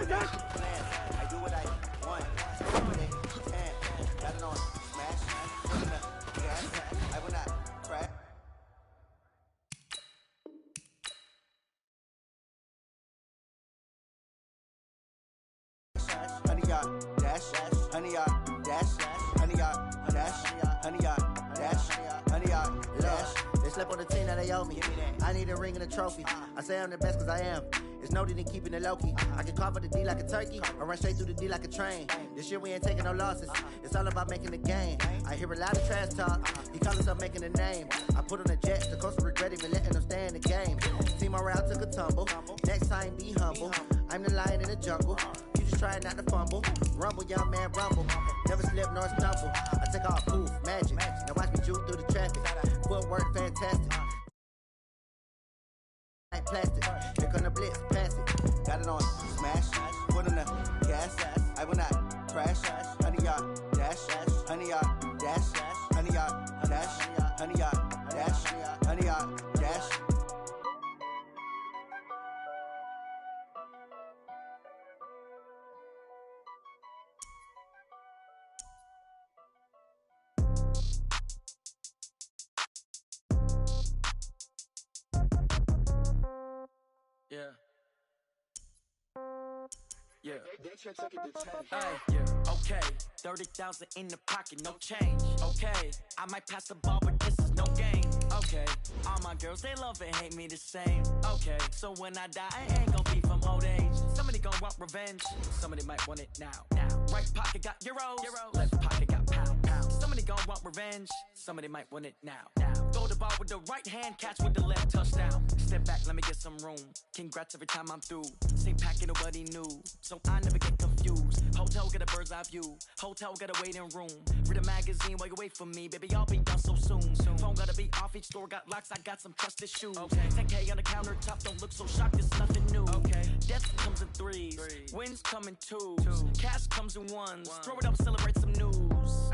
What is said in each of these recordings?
I do what I want. What they can. Got it on smash. Put in the gas. I will not crack. Honey yard dash. Honey yard dash. Honey yard dash. Honey yard dash. Honey yard dash. They slept on the team that they owe me. I need a ring and a trophy. I say I'm the best cause I am. It's noted in keeping it low-key. I can carve up the D like a turkey, or run straight through the D like a train. This year we ain't taking no losses. It's all about making the game. I hear a lot of trash talk. He call himself making a name. I put on the Jets, the coast regret even letting them stay in the game. Team morale took a tumble. Next time be humble. I'm the lion in the jungle. You just try not to fumble. Rumble, young man, rumble. Never slip nor stumble. I take off poof, magic. Now watch me juke through the traffic. Footwork fantastic. Like plastic. Here come the blitz, pass it. Got it on smash. Put in the gas. I will not crash. Honey yard dash. Honey yard dash. Honey yard dash. Honey yard dash. Honey yard dash. Yeah. Yeah. Hey, yeah. Okay. 30,000 in the pocket, no change. Okay. I might pass the ball, but this is no game. Okay. All my girls, they love and hate me the same. Okay. So when I die, I ain't gon' be from old age. Somebody gon' want revenge. Somebody might want it now. Right pocket got euros. Left pocket got pound. Somebody gon' want revenge. Somebody might want it now. Throw the ball with the right hand, catch with the left, touchdown. Step back, let me get some room. Congrats every time I'm through. Same packet, nobody knew. So I never get confused. Hotel get a bird's eye view. Hotel got a waiting room. Read a magazine while you wait for me. Baby, I'll be done so soon. Phone gotta be off, each store got locks. I got some trusted shoes. 10K on the countertop, don't look so shocked, it's nothing new. Death comes in threes. Wins come in twos. Cash comes in ones. Throw it up, celebrate some news.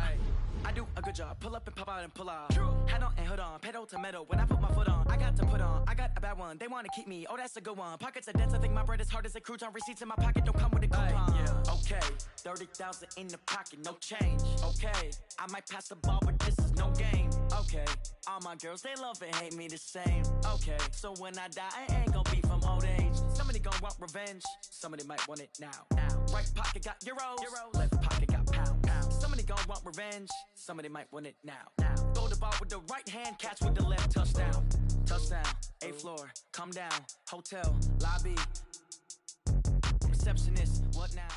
I do a good job, pull up and pop out and pull out. Head on and hood on, pedal to metal. When I put my foot on, I got to put on. I got a bad one, they wanna keep me, oh that's a good one. Pockets are dense, I think my bread is hard as a crouton. Receipts in my pocket don't come with a coupon. Okay, 30,000 in the pocket, no change. Okay, I might pass the ball, but this is no game. Okay, all my girls, they love and hate me the same. Okay, so when I die, I ain't gon' be from old age. Somebody gon' want revenge, somebody might want it now. Right pocket got euros. Left pocket got pound. Somebody gon' want revenge, somebody might want it now. Throw the ball with the right hand, catch with the left, touchdown. Touchdown, 8th floor, come down. Hotel, lobby. Receptionist, what now?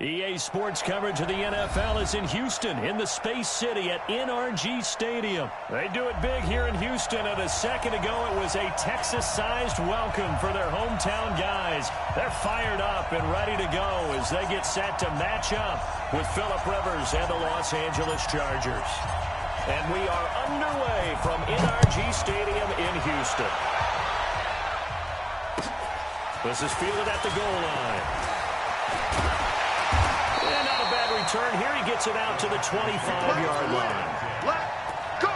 EA Sports coverage of the NFL is in Houston, in the Space City at NRG Stadium. They do it big here in Houston, and a second ago it was a Texas-sized welcome for their hometown guys. They're fired up and ready to go as they get set to match up with Phillip Rivers and the Los Angeles Chargers. And we are underway from NRG Stadium in Houston. This is fielded at the goal line. And not a bad return here. He gets it out to the 25-yard line. Let's go!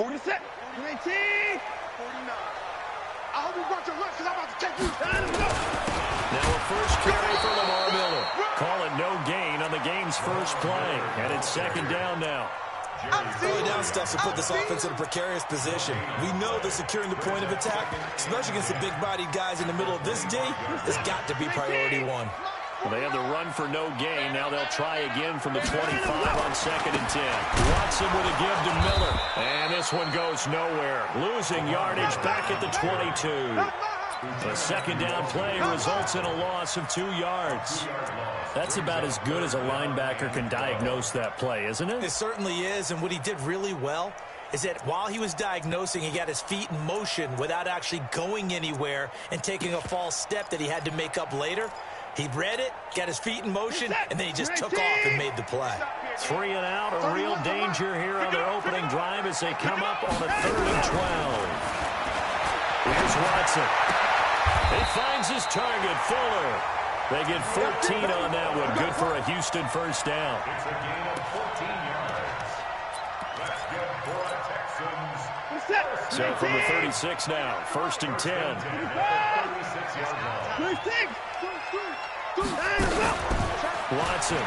47, 19, 49. I hope you brought your lunch because I'm about to take you. Now a first carry for Lamar Miller. Call it no gain on the game's first play. And it's second down now. Early down steps will put this offense in a precarious position. We know they're securing the point of attack, especially against the big-bodied guys in the middle of this D. It's got to be priority one. Well, they had the run for no gain. Now they'll try again from the 25 on 2nd and 10. Watson with a give to Miller. And this one goes nowhere. Losing yardage back at the 22. The second down play results in a loss of 2 yards. That's about as good as a linebacker can diagnose that play, isn't it? It certainly is, and what he did really well is that while he was diagnosing, he got his feet in motion without actually going anywhere and taking a false step that he had to make up later. He read it, got his feet in motion, and then he just took off and made the play. 3 and out, a real danger here on their opening drive as they come up on a 3rd and 12. Here's Watson. He finds his target, Fuller. They get 14 on that one. Good for a Houston first down. It's a gain of 14 yards. That's good for the Texans. So from the 36 now, 1st and 10. 36-yard line. Watson.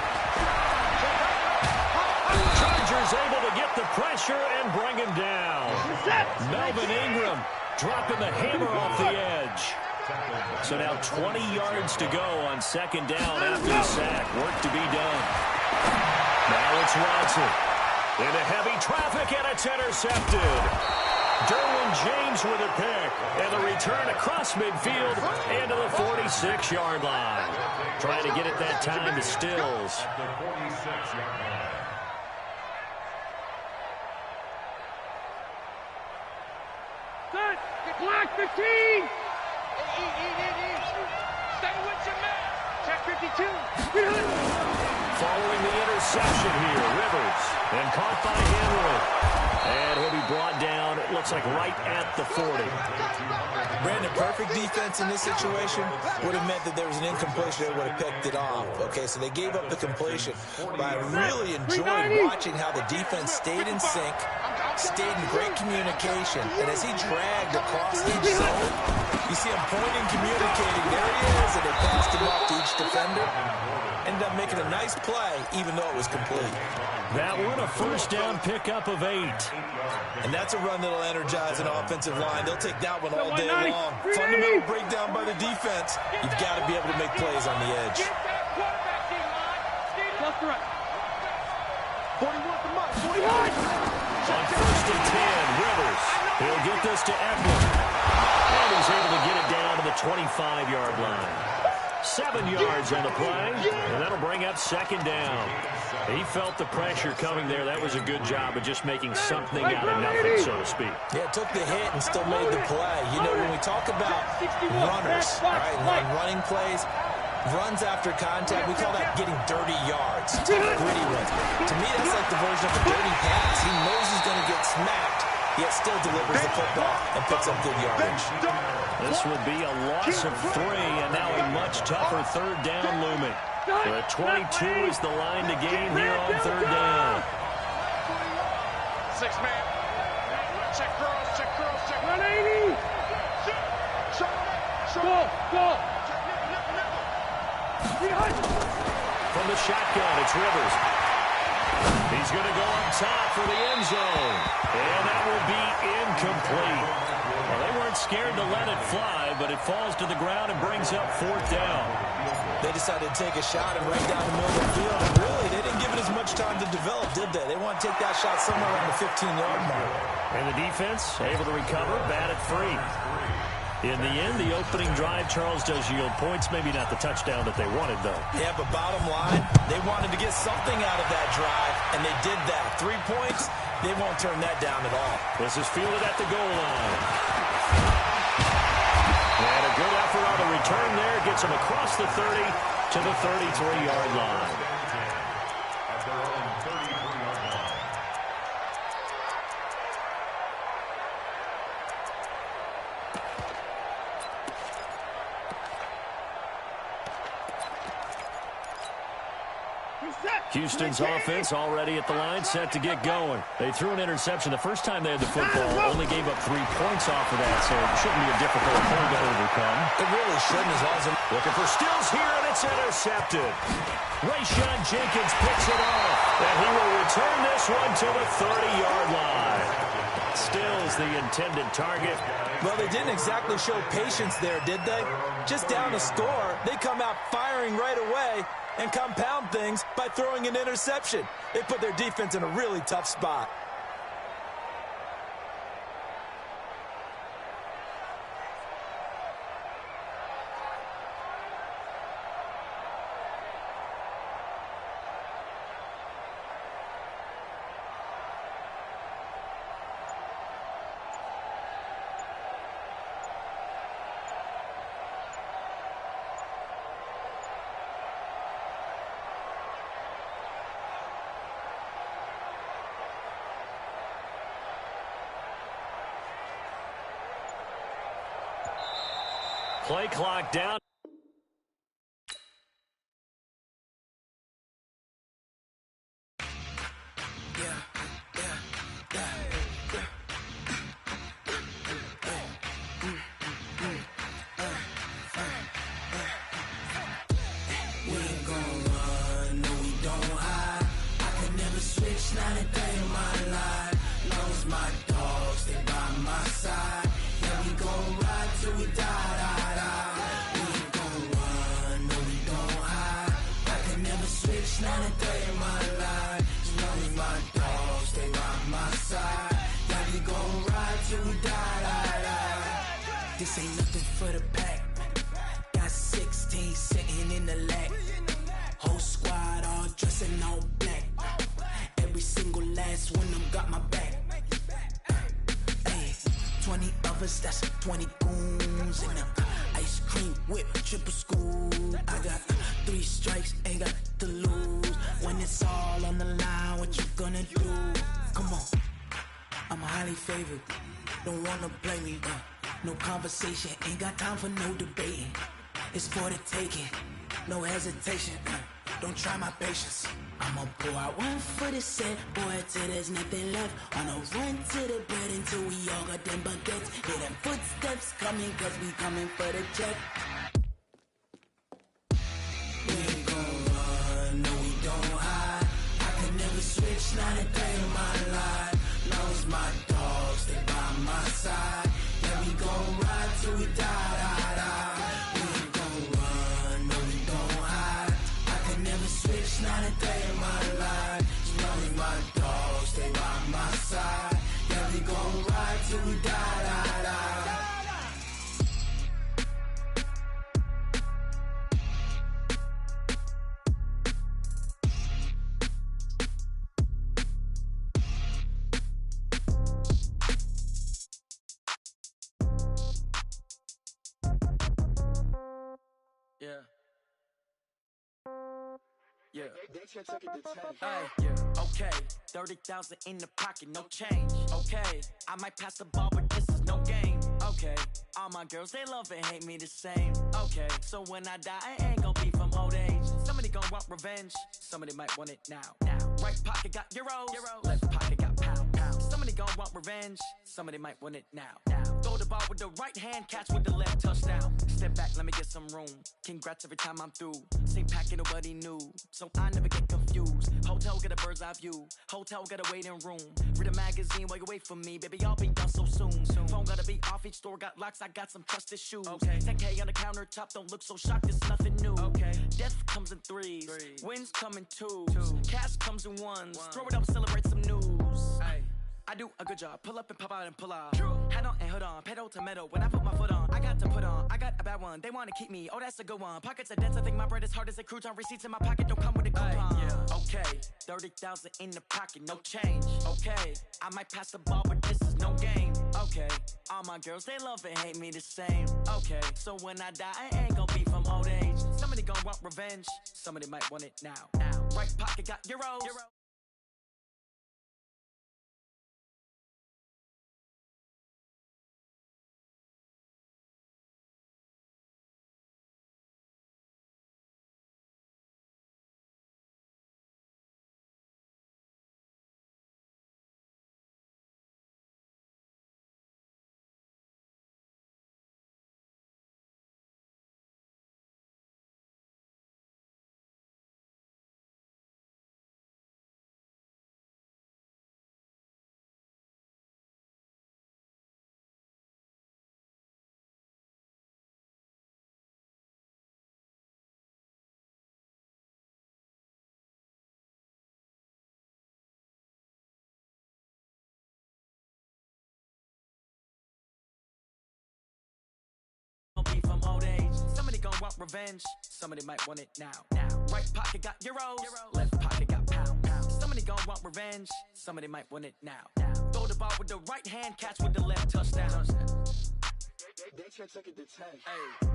Chargers able to get the pressure and bring him down. Melvin Ingram dropping the hammer off the edge. So now 20 yards to go on 2nd down after the sack. Work to be done. Now it's Watson. Into heavy traffic, and it's intercepted. Derwin James with a pick. And the return across midfield into the 46-yard line. Trying to get it that time to Stills. At the 46-yard line. Block 15! Stay with your man. Check 52. Following the interception here, Rivers. And caught by Henry. And he'll be brought down, it looks like right at the 40. Brandon, perfect defense in this situation would have meant that there was an incompletion. They would have picked it off. Okay, so they gave up the completion. But I really enjoyed watching how the defense stayed in sync, stayed in great communication, and as he dragged across each zone, you see him pointing, communicating. There he is, and they passed him off to each defender. Ended up making a nice play, even though it was complete. That one, a first down pickup of 8. And that's a run that'll energize an offensive line. They'll take that one all day long. Fundamental breakdown by the defense. You've got to be able to make plays on the edge. Left to right. 41 for Mike. 41. On 1st and 10, Rivers. He'll get this to Eckler. And he's able to get it down to the 25-yard line. 7 yards on the play, and that'll bring up 2nd down. He felt the pressure coming there. That was a good job of just making something out of nothing, so to speak. Yeah, took the hit and still made the play. You know, when we talk about runners, right, and running plays, runs after contact, we call that getting dirty yards, tough, gritty runs. To me, that's like the version of a dirty pass. He knows he's going to get smacked, yet still delivers the football and picks up good yardage. This would be a loss of 3, and now a much tougher 3rd down looming. The 22 is the line to gain here on 3rd down. 6-man. Check girls, check girls, check 180. Go. From the shotgun, it's Rivers. He's going to go up top for the end zone. And that will be incomplete. Well, they weren't scared to let it fly, but it falls to the ground and brings up 4th down. They decided to take a shot and right down the middle of the field. And really, they didn't give it as much time to develop, did they? They want to take that shot somewhere around the 15-yard mark. And the defense able to recover, batted free. In the end, the opening drive, Charles, does yield points. Maybe not the touchdown that they wanted, though. Yeah, but bottom line, they wanted to get something out of that drive, and they did that. 3 points, they won't turn that down at all. This is fielded at the goal line. And a good effort on the return there. Gets him across the 30 to the 33-yard line. At their own 33-yard line. Houston's offense already at the line, set to get going. They threw an interception the first time they had the football, only gave up 3 points off of that, so it shouldn't be a difficult hole to overcome. It really shouldn't, as long as they're looking for Stills here, and it's intercepted. Rayshon Jenkins picks it off, and he will return this one to the 30-yard line. Stills the intended target. Well, they didn't exactly show patience there, did they? Just down a score, they come out firing right away and compound things by throwing an interception. They put their defense in a really tough spot. Play clock down. This ain't nothing for the pack. Got 16 sitting in the lag. Whole squad all dressing all black. Every single last one of them got my back. Hey, 20 of us, that's 20 goons in the ice cream whip, triple scoop. I got 3 strikes, ain't got to lose. When it's all on the line, what you gonna do? Come on, I'm highly favored. Don't wanna play me, no conversation, ain't got time for no debating. It's for the taking, no hesitation. Don't try my patience. I'ma pour out one for the set, boy, till there's nothing left. On a run to the bread until we all got them baguettes. Hear them footsteps coming, cause we coming for the check. We ain't gon' run, no we don't hide. I can never switch, not a day in my life. Long as my dogs stay by my side. Yeah, we gon' ride till we die. We ain't gon' run, no we don't hide. I can never switch, not a day in my life. As long as my dogs stay by my side. Yeah, we gon' ride till we die. Yeah. Yeah. Yeah. Okay. 30,000 in the pocket, no change. Okay. I might pass the ball, but this is no game. Okay. All my girls, they love and hate me the same. Okay. So when I die, I ain't gon' be from old age. Somebody gon' want revenge. Somebody might want it now. Right pocket got euros. Left pocket got pounds. Somebody gon' want revenge. Somebody might want it now. Throw the ball with the right hand, catch with the left, touchdown. Step back, let me get some room. Congrats every time I'm through. Same packet, nobody knew, so I never get confused. Hotel got a bird's eye view. Hotel got a waiting room. Read a magazine while you wait for me, baby. I'll be done so soon. Phone gotta be off. Each store got locks. I got some trusted shoes. 10K on the countertop. Don't look so shocked. It's nothing new. Death comes in threes. Wins come in twos. Cash comes in ones. Throw it up, celebrate some news. I do a good job. Pull up and pop out and pull out. Head on and hood on. Pedal to metal. When I put my foot on, I got to put on. I got a bad one. They want to keep me. Oh, that's a good one. Pockets are dense. I think my bread is hard as a crouton. Receipts in my pocket don't come with a coupon. Okay. 30,000 in the pocket. No change. Okay. I might pass the ball, but this is no game. Okay. All my girls, they love and hate me the same. Okay. So when I die, I ain't gonna be from old age. Somebody gonna want revenge. Somebody might want it now. Right pocket got euros. old age. Somebody gon' want revenge, somebody might want it now. Right pocket got euros, left pocket got pounds. Somebody gon' want revenge, somebody might want it now. Throw the ball with the right hand, catch with the left, touchdown. They check it to 10. Hey.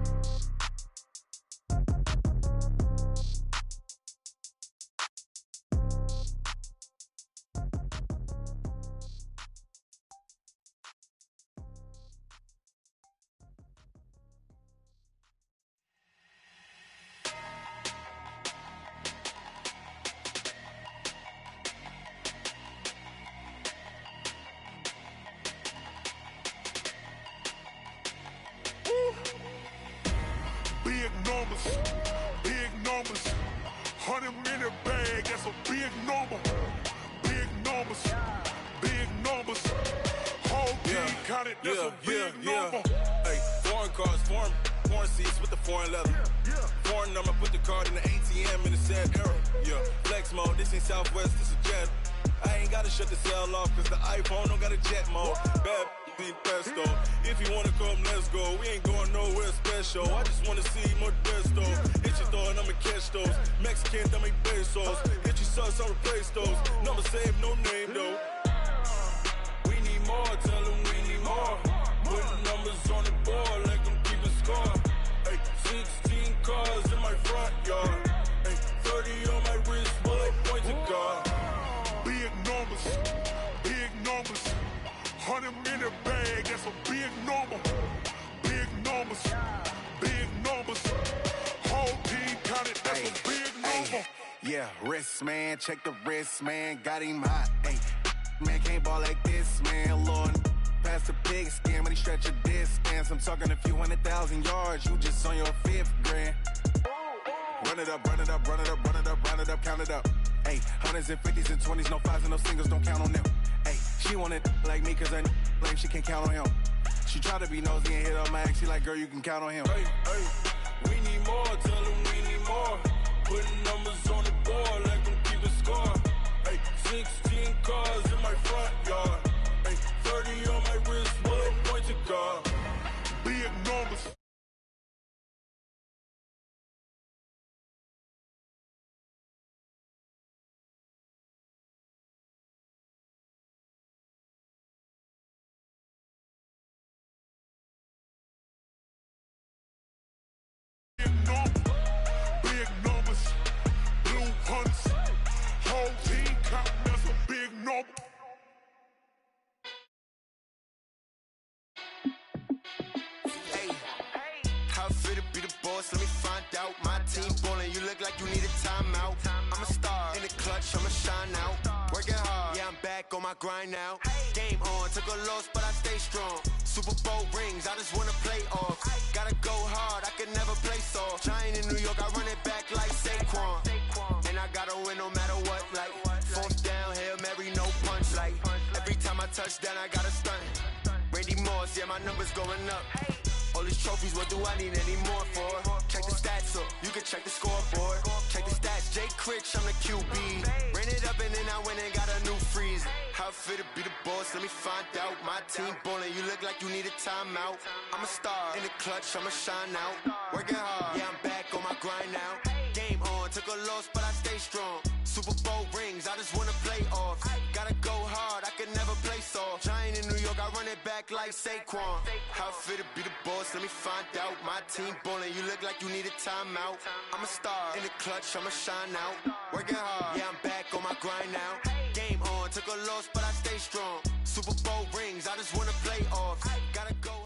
Big numbers, 100-minute bag, that's a big number. Big numbers, whole team counted, that's a big number. Hey, foreign cars, foreign seats with the foreign leather. Foreign number, put the card in the ATM in the sad era. Yeah, flex mode, this ain't Southwest, this is Jet. I ain't gotta shut the cell off, cause the iPhone don't got a jet mode. Bad be pesto. If you wanna come, let's go. We ain't going nowhere special. I just wanna see more Modesto. Hit your door and I'ma catch those. Mexican, dummy pesos. Hit your sus, I'll replace those. Number saved, no name though. We need more, tell them we need more. Putting numbers on the board, like them keeping score. Hey, 16 cars in my front yard. Hey, 30 on my wrist, bullet point to God. Big numbers, 100-minute bag, that's a big number. Big numbers, whole team counted, that's a big number. Yeah, wrist man, check the wrist man, got him hot. Ay, man can't ball like this, man. Lord, past the pig skin when he stretch a distance. I'm talking a few 100,000 yards, you just on your 5th grand. Run it up, count it up. Ay, 100s and 50s and 20s, no 5s and no singles, don't count on them. Ay, she want it like me, cause I like she can count on him. She try to be nosy and hit up my ex, she like, girl, you can count on him. Hey, we need more, tell them we need more. Putting numbers on the board, like them keeping score. Hey, 16 cars in my front yard. Hey, 30 on my wrist, bullet point to God. Big numbers. Big numbers, blue hunts, whole team count, that's a big number. Hey, how fit to be the boss? Let me find out. My team ballin', you look like you need a timeout. I'm a star in the clutch, I'ma shine out. Working hard, yeah, I'm back on my grind now. Game on, took a loss, but I stay strong. Super Bowl rings, I just wanna play off. Gotta go hard, I can never play soft. Giant in New York, I run it back like Saquon. And I gotta win no matter what, like 4th down, Hail Mary, no punch. Like every time I touch down, I gotta stunt. Randy Moss, yeah, my numbers going up. All these trophies, what do I need any more for? Check the stats up, you can check the scoreboard. Check the stats, Jay Critch, I'm the QB. Ran it up and then I went and got a new freeze. How fit to be the boss, let me find out. My team ballin', you look like you need a timeout. I'm a star in the clutch, I'ma shine out. Working hard, yeah, I'm back on my grind now. Game on, took a loss, but I stay strong. Super Bowl rings, I just wanna play off. Gotta go hard, I can never play soft. Giant in New York, I run it back like Saquon. How fit to be the boss, let me find out. My team ballin', you look like you need a timeout. I'm a star in the clutch, I'ma shine out. Working hard, yeah, I'm back on my grind now. Game on, took a loss, but I stay strong. Super Bowl rings, I just wanna play off. Gotta go hard.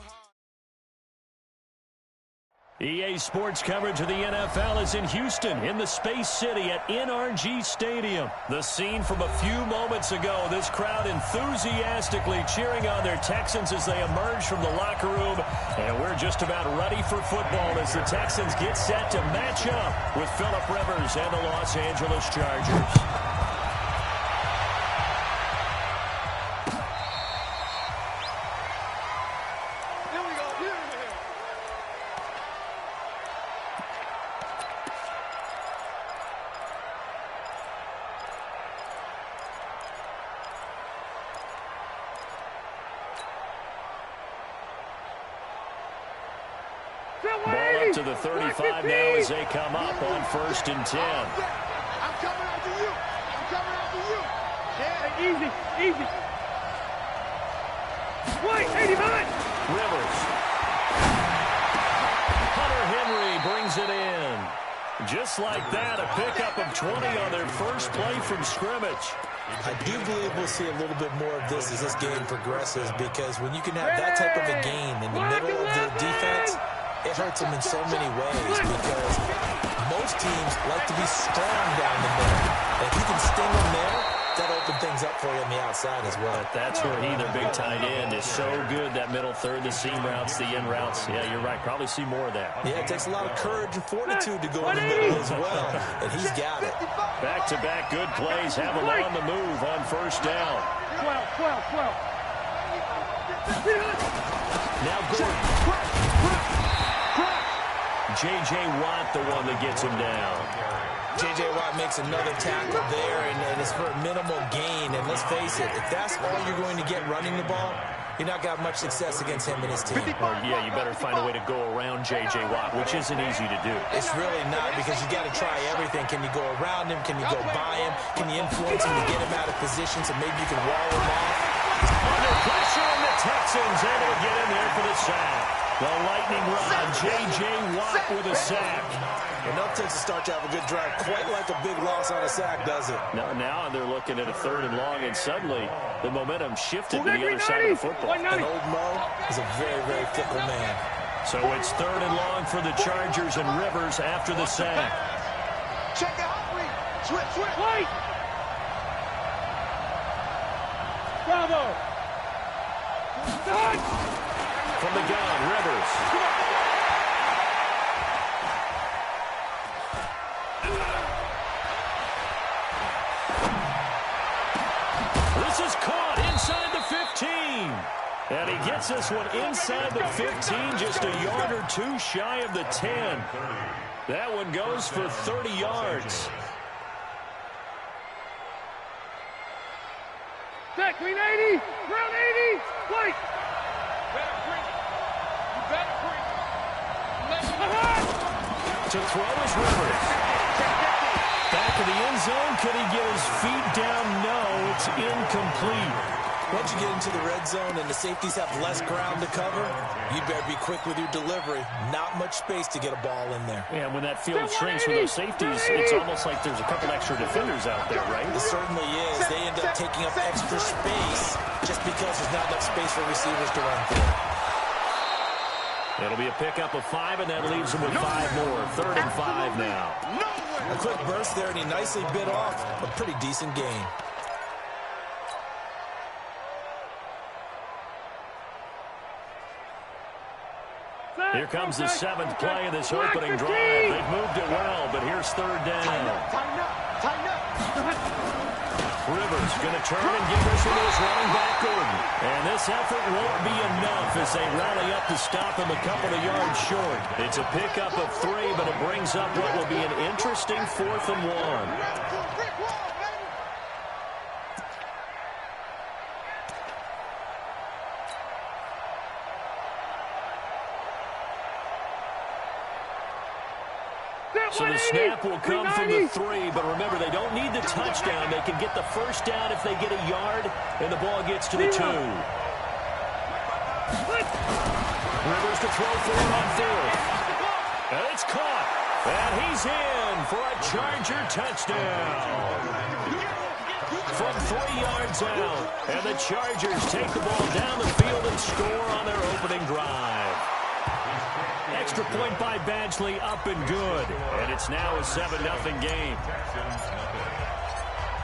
EA Sports coverage of the NFL is in Houston, in the Space City at NRG Stadium. The scene from a few moments ago, this crowd enthusiastically cheering on their Texans as they emerge from the locker room. And we're just about ready for football as the Texans get set to match up with Phillip Rivers and the Los Angeles Chargers. Ball to the 35 now as they come up on 1st and 10. I'm coming after you. I'm coming after you. Yeah, easy. Wait, 89. Rivers. Hunter Henry brings it in. Just like that, a pickup of 20 on their first play from scrimmage. I do believe we'll see a little bit more of this as this game progresses, because when you can have that type of a gain in the middle of the defense, it hurts them in so many ways, because most teams like to be strong down the middle. And if you can sting them there, that'll open things up for you on the outside as well. But that's where their big tight end, is so good, that middle third, the seam routes, the in routes. Yeah, you're right. Probably see more of that. Yeah, it takes a lot of courage and fortitude to go in the middle as well, and he's got it. Back-to-back good plays have them on the move on 1st down. 12. Now Gordon. J.J. Watt, the one that gets him down. J.J. Watt makes another tackle there, and it's for a minimal gain. And let's face it, if that's all you're going to get running the ball, you're not got much success against him and his team. Or, yeah, you better find a way to go around J.J. Watt, which isn't easy to do. It's really not, because you got to try everything. Can you go around him? Can you go by him? Can you influence him to get him out of position so maybe you can wall him off? Under pressure, and the Texans able to get in there for the sack. The lightning rod, J.J. Watt with a sack. And no Texas start to have a good drive, quite like a big loss on a sack, does it? Now they're looking at a 3rd and long, and suddenly the momentum shifted to the other side of the football. And old Mo is a very, very fickle man. So it's 3rd and long for the Chargers, and Rivers after the sack. Check the hot read. Switch. Wait. Bravo. From the gun, Rivers. This is caught inside the 15. And he gets this one inside the 15, just a yard or two shy of the 10. That one goes for 30 yards. Set, green 80. Ground 80. Wait. To throw is Rivers. Back of the end zone. Could he get his feet down? No, it's incomplete. Once you get into the red zone and the safeties have less ground to cover, you better be quick with your delivery. Not much space to get a ball in there. Yeah, when that field shrinks with those safeties, it's almost like there's a couple extra defenders out there, right? It certainly is. They end up taking up extra space just because there's not enough space for receivers to run through. It'll be a pickup of 5, and that leaves them with 5 more. 3rd and 5 now. A quick burst there, and he nicely bit off a pretty decent gain. Here comes the 7th play of this opening drive. They've moved it well, but here's 3rd down. Tighten up. Rivers going to turn and give this one to his running back, Gordon. And this effort won't be enough as they rally up to stop him a couple of yards short. It's a pickup of 3, but it brings up what will be an interesting 4th and 1. So the snap will come from the 3, but remember, they don't need the touchdown. They can get the 1st down if they get a yard, and the ball gets to the 2. Rivers to throw for him on 4th. And it's caught. And he's in for a Charger touchdown. From 3 yards out. And the Chargers take the ball down the field and score on their opening drive. Extra point by Badgley, up and good. And it's now a 7-0 game.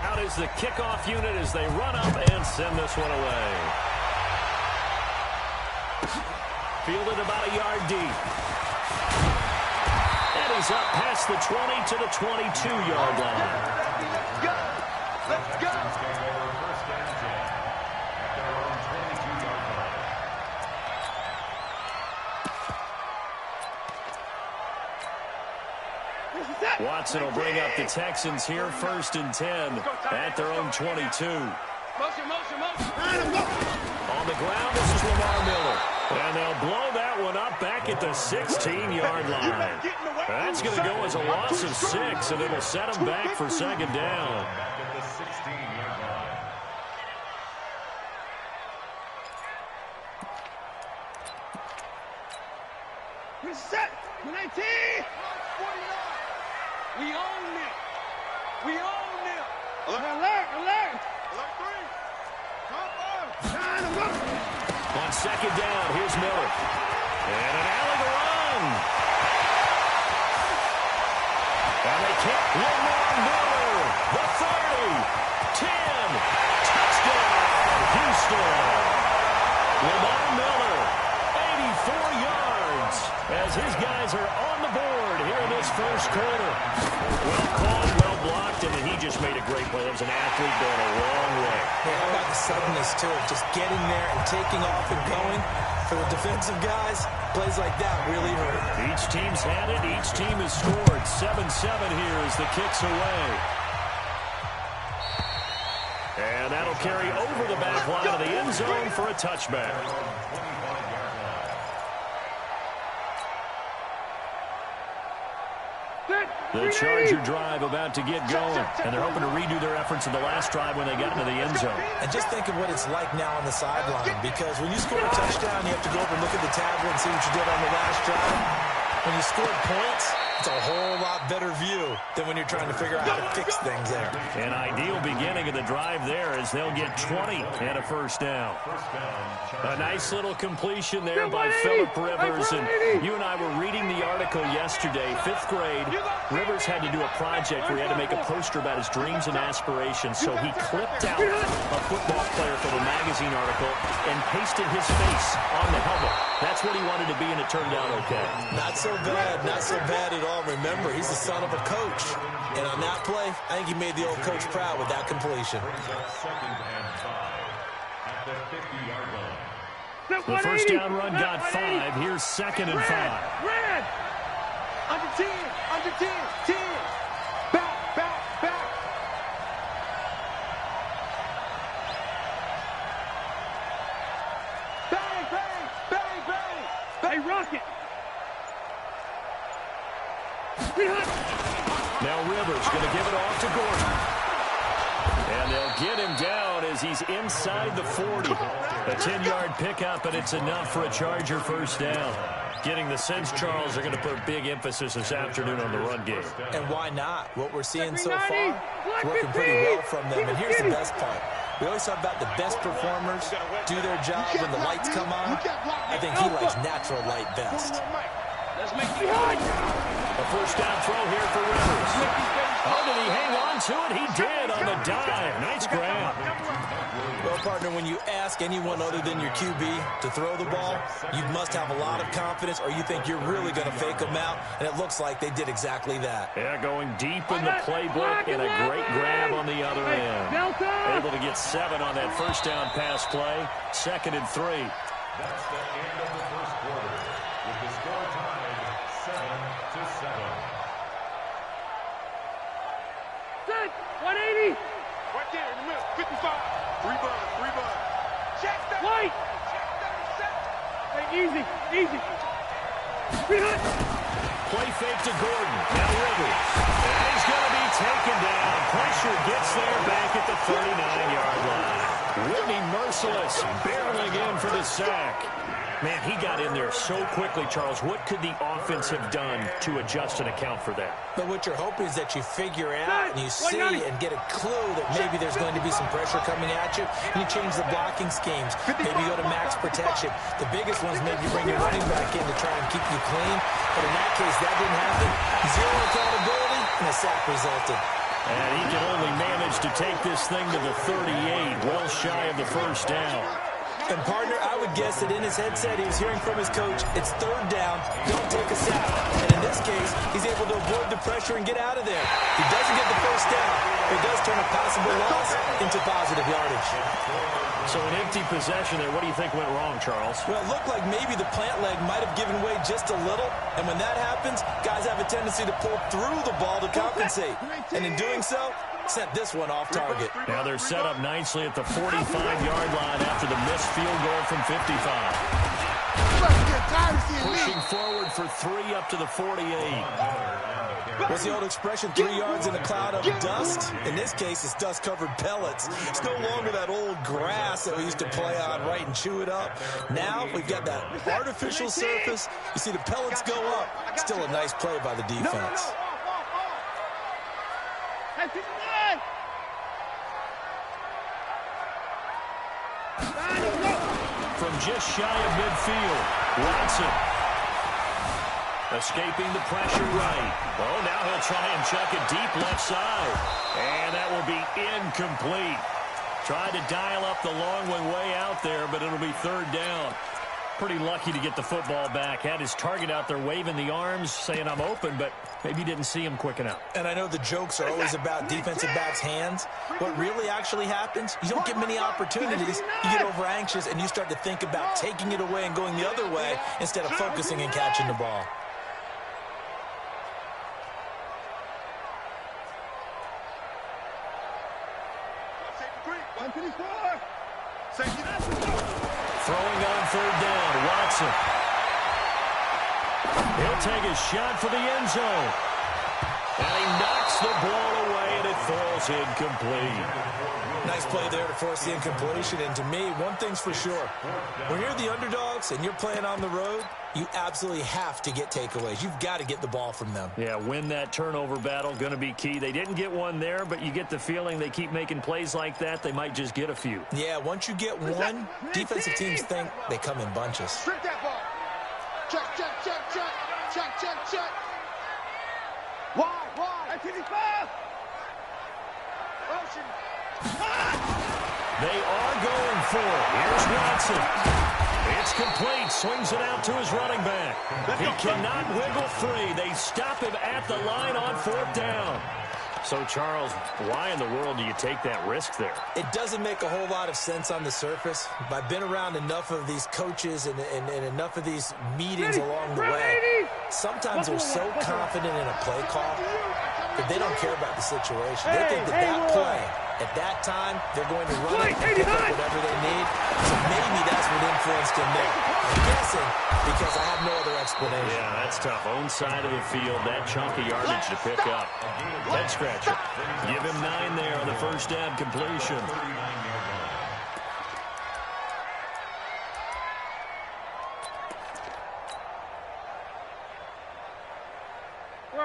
Out is the kickoff unit as they run up and send this one away. Fielded about a yard deep. And he's up past the 20 to the 22-yard line. Let's go. Watson will bring up the Texans here, 1st and 10 at their own 22. Motion. On the ground, this is Lamar Miller. And they'll blow that one up back at the 16-yard line. That's going to go as a loss of 6, and it'll set them back for second down. Back at the 16-yard line. Reset. 19. We own it. We own it. Alert. Alert 3. On second down, here's Miller. And an alley to run. And they kick. Lamar Miller. The 30. 10. Touchdown, Houston. Lamar Miller, 84 yards, as his guys are on the board here in this first quarter. Well called, well blocked, and he just made a great play. That was an athlete going a long way. Yeah, how about the suddenness to it? Just getting there and taking off and going. For the defensive guys, plays like that really hurt. Each team's had it. Each team has scored. 7-7 here as the kick's away. And that'll carry over the back line of the end zone for a touchback. The Charger drive about to get going, and they're hoping to redo their efforts in the last drive when they got into the end zone. And just think of what it's like now on the sideline, because when you score a touchdown, you have to go over and look at the tablet and see what you did on the last drive. When you scored points, it's a whole lot better view than when you're trying to figure out how to fix things there. An ideal beginning of the drive there as they'll get 20 and a first down. A nice little completion there by Phillip Rivers. And you and I were reading the article yesterday, 5th grade. Rivers had to do a project where he had to make a poster about his dreams and aspirations. So he clipped out a football player from a magazine article and pasted his face on the helmet. That's what he wanted to be, and it turned out okay. Not so bad at all. Remember, he's the son of a coach. And on that play, I think he made the old coach proud with that completion. Second and 5 at the 50-yard line. The first down run got 5. Here's second and 5. Red. Under 10. Under 10. 10. Back. Bang. Hey, Rocket. Now Rivers going to give it off to Gordon. And they'll get him down as he's inside the 40. A 10-yard pickup, and it's enough for a Charger first down. Getting the sense, Charles, they're going to put big emphasis this afternoon on the run game. And why not? What we're seeing so far, it's working pretty well from them. And here's the best part. We always talk about the best performers do their job when the lights come on. I think he likes natural light best. Let's make it hard. A first down throw here for Rivers. Oh, did he hang on to it? He did on the dive. Nice grab. Well, partner, when you ask anyone other than your QB to throw the ball, you must have a lot of confidence, or you think you're really going to fake them out, and it looks like they did exactly that. Yeah, going deep in the playbook and a great grab on the other end. Able to get 7 on that first down pass play. 2nd and 3. That's the end of the first quarter, with the score tied 7-7. Set. 180. Right there in the middle. 55. 3 bud. Check that. White. Hey, easy. Play fake to Gordon. Now Rivers. And he's going to be taken down. Pressure gets there back at the 39-yard line. Whitney Merciless barreling in for the sack. Man, he got in there so quickly, Charles. What could the offense have done to adjust and account for that? But what you're hoping is that you figure out and you see and get a clue that maybe there's going to be some pressure coming at you, and you change the blocking schemes. Maybe you go to max protection. The biggest ones, maybe you bring your running back in to try and keep you clean. But in that case, that didn't happen. 0 accountability, and a sack resulted. And he can only manage to take this thing to the 38, well shy of the first down. And, partner, I would guess that in his headset he was hearing from his coach, it's 3rd down, don't take a sack. And in this case, he's able to avoid the pressure and get out of there. He doesn't get the first down, but he does turn a possible loss into positive yardage. So an empty possession there. What do you think went wrong, Charles? Well, it looked like maybe the plant leg might have given way just a little. And when that happens, guys have a tendency to pull through the ball to compensate. And in doing so, sent this one off target. Now they're set up nicely at the 45-yard line after the missed field goal from 55. Pushing forward for 3 up to the 48. What's the old expression, 3 yards in a cloud of dust? In this case, it's dust-covered pellets. It's no longer that old grass that we used to play on, right, and chew it up. Now we've got that artificial surface. You see the pellets go up. Still a nice play by the defense. From just shy of midfield, Watson escaping the pressure right. Oh, now he'll try and chuck it deep left side. And that will be incomplete. Tried to dial up the long one way out there, but it'll be 3rd down. Pretty lucky to get the football back. Had his target out there waving the arms, saying I'm open, but maybe didn't see him quick enough. And I know the jokes are always about defensive backs' hands. What really actually happens, you don't get many opportunities. You get over anxious, and you start to think about taking it away and going the other way instead of focusing and catching the ball. Throwing on 3rd down, Watson. He'll take a shot for the end zone. And he knocks the ball away, and it falls incomplete. Nice play there to force the incompletion. And to me, one thing's for sure. When you're the underdogs and you're playing on the road, you absolutely have to get takeaways. You've got to get the ball from them. Yeah, win that turnover battle, going to be key. They didn't get one there, but you get the feeling they keep making plays like that, they might just get a few. Yeah, once you get one, defensive teams think they come in bunches. Strip that ball. Check, check, check, check. Check, check, check. Wide. Motion. They are going for it. Here's Watson. It's complete. Swings it out to his running back. He cannot wiggle free. They stop him at the line on 4th down. So, Charles, why in the world do you take that risk there? It doesn't make a whole lot of sense on the surface. I've been around enough of these coaches and enough of these meetings along the way. Sometimes they're so confident in a play call that they don't care about the situation. They think that play, at that time, they're going to run it and pick up whatever they need. So maybe that's what influenced him there. I'm guessing because I have no other explanation. Yeah, that's tough. Own side of the field, that chunk of yardage to pick up. Head scratcher. Give him 9 there on the 1st down completion.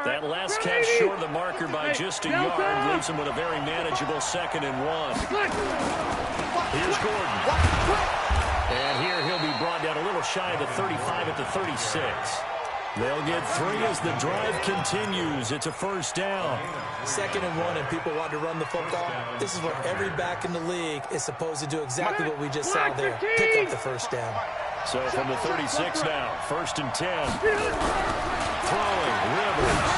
That last catch short of the marker by just a yard leaves him with a very manageable 2nd and 1. Here's Gordon. And here he'll be brought down a little shy of the 35 at the 36. They'll get 3 as the drive continues. It's a 1st down. 2nd and 1, and people want to run the football. This is what every back in the league is supposed to do, exactly what we just saw there. Pick up the 1st down. So from the 36 now, 1st and 10. Throwing, Rivers.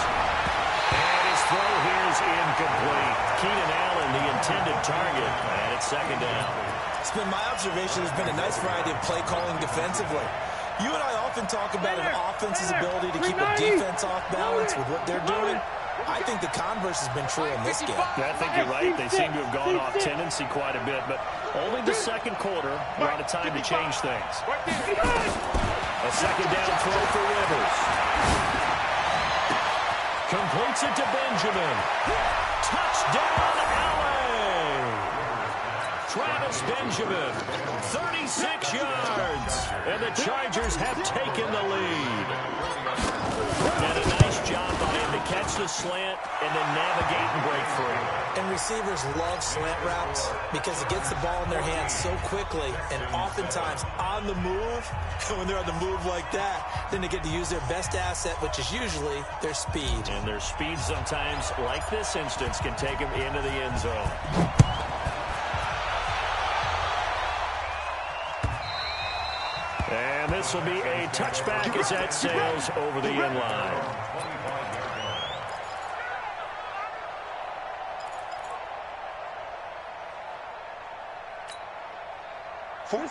And his throw here is incomplete. Keenan Allen, the intended target, and it's 2nd down. It's been my observation there's been a nice variety of play calling defensively. You and I often talk about an offense's ability to keep a defense off balance with what they're doing. I think the converse has been true in this game. Yeah, I think you're right. They seem to have gone off tendency quite a bit, but only the 2nd quarter, a lot of time to change things. A 2nd down throw for Rivers. Completes it to Benjamin. Touchdown, LA! Travis Benjamin, 36 yards, and the Chargers have taken the lead. And a nice job by him to catch the slant and then navigate and break free. And receivers love slant routes because it gets the ball in their hands so quickly and oftentimes on the move. When they're on the move like that, then they get to use their best asset, which is usually their speed. And their speed sometimes, like this instance, can take them into the end zone. And this will be a touchback as that sails over the end line.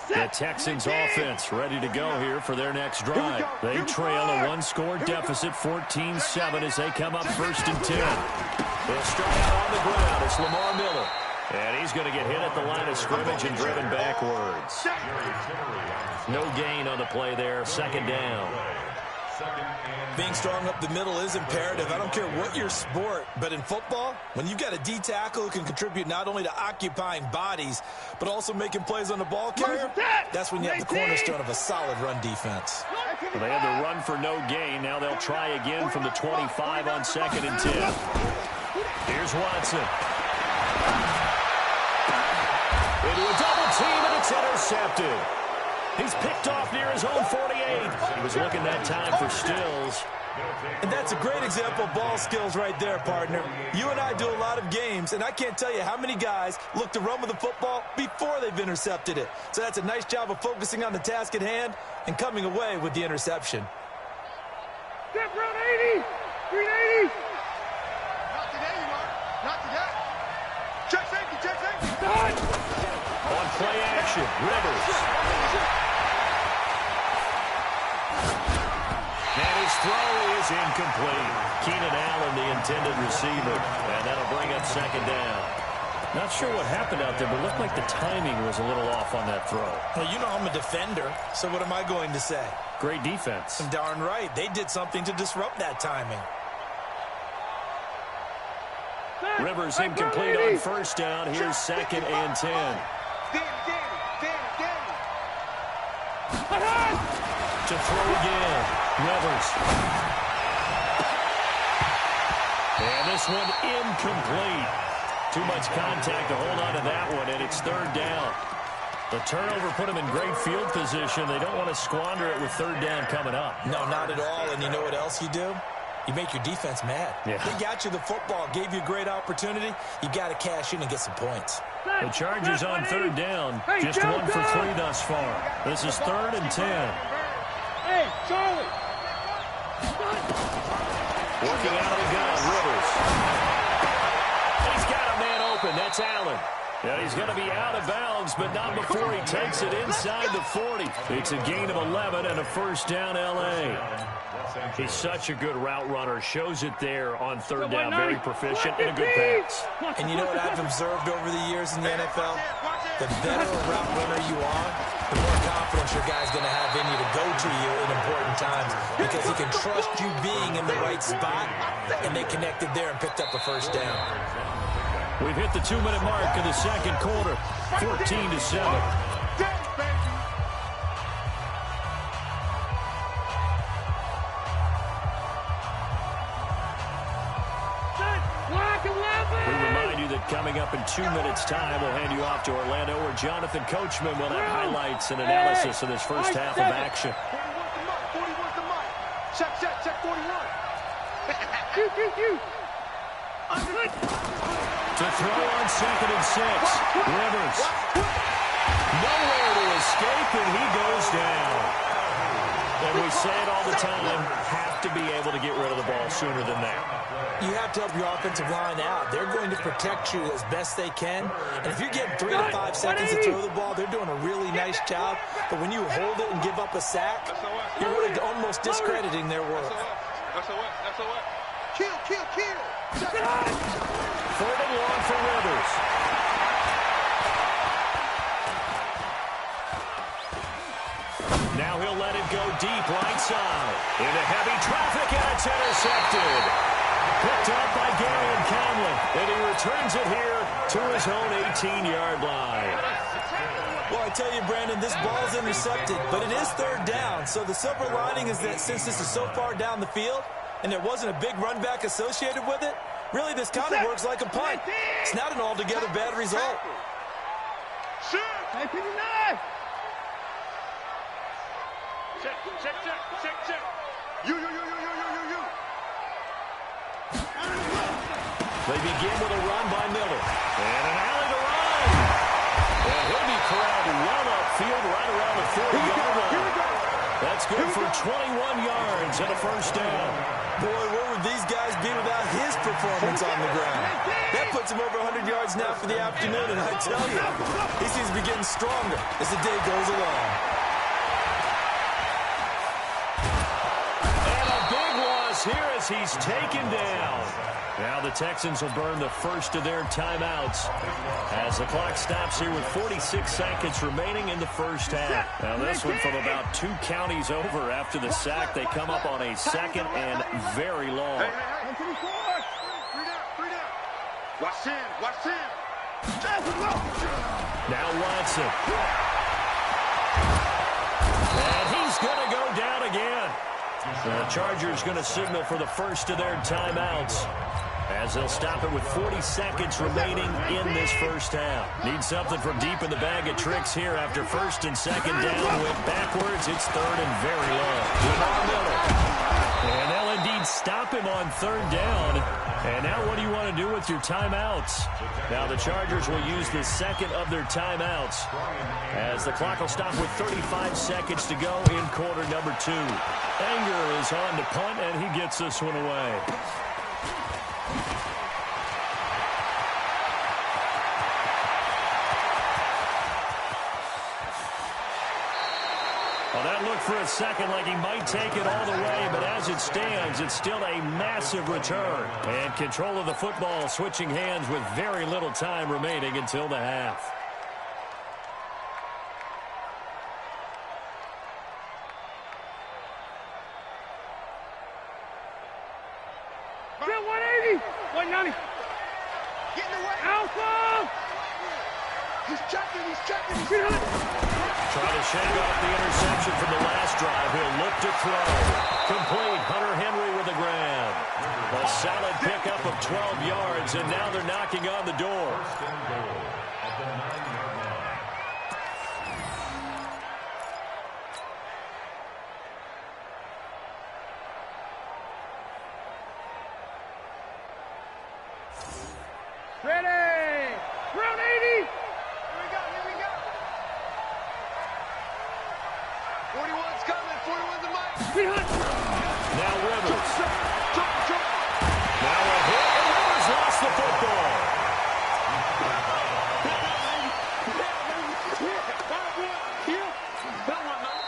The Texans offense ready to go here for their next drive. They trail a 1-score deficit, 14-7 as they come up 1st and 10. They'll start out on the ground. It's Lamar Miller. And he's going to get hit at the line of scrimmage and driven backwards. No gain on the play there. Second down. Being strong up the middle is imperative. I don't care what your sport, but in football, when you've got a D tackle who can contribute not only to occupying bodies, but also making plays on the ball carrier, that's when you have the cornerstone of a solid run defense. Well, they had the run for no gain. Now they'll try again from the 25 on 2nd and 10. Here's Watson. Into a double team, and it's intercepted. He's picked off near his own 48. He was looking that time for Stills. And that's a great example of ball skills right there, partner. You and I do a lot of games, and I can't tell you how many guys look to run with the football before they've intercepted it. So that's a nice job of focusing on the task at hand and coming away with the interception. Step round 80! 380! Not today, you are. Not today. Check safety, check safety. Done! On play action, Rivers. And his throw is incomplete. Keenan Allen, the intended receiver. And that'll bring up 2nd down. Not sure what happened out there, but it looked like the timing was a little off on that throw. Well, you know I'm a defender, so what am I going to say? Great defense. I'm darn right. They did something to disrupt that timing. Rivers incomplete on 1st down. Here's 2nd and 10. To throw again, Rivers. And this one incomplete. Too much contact to hold on to that one, and it's 3rd down. The turnover put them in great field position. They don't want to squander it with 3rd down coming up. No, not at all. And you know what else you do? You make your defense mad. Yeah. They got you the football, gave you a great opportunity. You got to cash in and get some points. The Chargers on 3rd down. Just 1 for 3 thus far. This is 3rd and 10. Hey, Charlie! Working out of the gun, Rivers. He's got a man open. That's Allen. Yeah, he's going to be out of bounds, but not before he takes it inside the 40. It's a gain of 11 and a 1st down L.A. He's such a good route runner. Shows it there on 3rd down. Very proficient and a good pass. And you know what I've observed over the years in the NFL? The better a route runner you are, the more confidence your guy's going to have in you to go to you in important times because he can trust you being in the right spot, and they connected there and picked up a 1st down. We've hit the 2-minute mark in the 2nd quarter, 14-7. Coming up in 2 minutes' time, we'll hand you off to Orlando, where Jonathan Coachman will have highlights and analysis of this first half of action. 41's the mic. Check 41. To throw on 2nd and 6. Rivers. Nowhere to escape, and he goes down. And we say it all the time, have to be able to get rid of the ball sooner than that. You have to help your offensive line out. They're going to protect you as best they can. And if you're getting 3 to 5 seconds to throw the ball, they're doing a really nice job. But when you hold it and give up a sack, you're really almost discrediting their work. Kill. 3rd and long for Rivers. Now he'll let it go deep right side. Into heavy traffic, and it's intercepted. Picked up by Gary Conley, and he returns it here to his own 18-yard line. Well, I tell you, Brandon, this ball's intercepted, but it is 3rd down. So the silver lining is that since this is so far down the field and there wasn't a big run back associated with it, really this kind of works like a punt. It's not an altogether bad result. Check. You. They begin with a run by Miller. And an alley to run. And he'll be corralled well upfield right around the 40-yard line. That's good for 21 yards and a 1st down. Boy, where would these guys be without his performance on the ground? That puts him over 100 yards now for the afternoon, and I tell you, he seems to be getting stronger as the day goes along. here as he's taken down. Now the Texans will burn the first of their timeouts as the clock stops here with 46 seconds remaining in the first half. Now this one from about 2 counties over after the sack. They come up on a second and very long. Hey. Watch in. Now Watson. And he's going to go down again. The Chargers going to signal for the first of their timeouts as they'll stop it with 40 seconds remaining in this first half. Need something from deep in the bag of tricks here after first and second down. Went backwards. It's third and very low. Lamar Miller. And they'll indeed stop him on third down. And now what do you want to do with your timeouts? Now the Chargers will use the second of their timeouts as the clock will stop with 35 seconds to go in quarter number 2. Anger is on to punt, and he gets this one away. Well, that looked for a second like he might take it all the way, but as it stands, it's still a massive return. And control of the football switching hands with very little time remaining until the half. Get 180! 190! Get in the way! Alpha! He's checking! Trying to shake off the interception from the last drive. He'll look to throw. Complete. Hunter Henry with a grab. A solid pickup of 12 yards, and now they're knocking on the door. Ready! Round 80! 41's coming. 41's the mic. Now Rivers. Now a hit, and Rivers lost the football.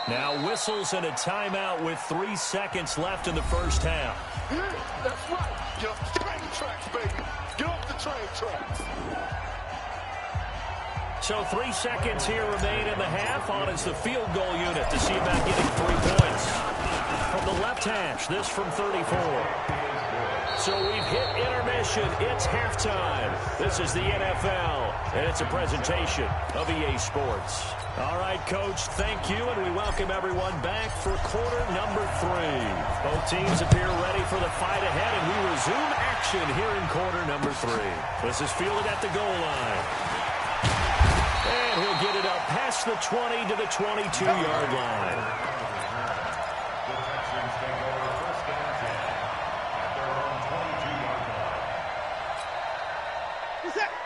Now whistles and a timeout with 3 seconds left in the first half. That's right. Get off the train tracks, baby. Get off the train tracks. So 3 seconds here remain in the half. On is the field goal unit to see about getting 3 points. From the left hash, this from 34. So we've hit intermission. It's halftime. This is the NFL, and it's a presentation of EA Sports. All right, Coach, thank you, and we welcome everyone back for quarter number 3. Both teams appear ready for the fight ahead, and we resume action here in quarter number 3. This is fielded at the goal line. And he'll get it up past the 20 to the 22-yard line.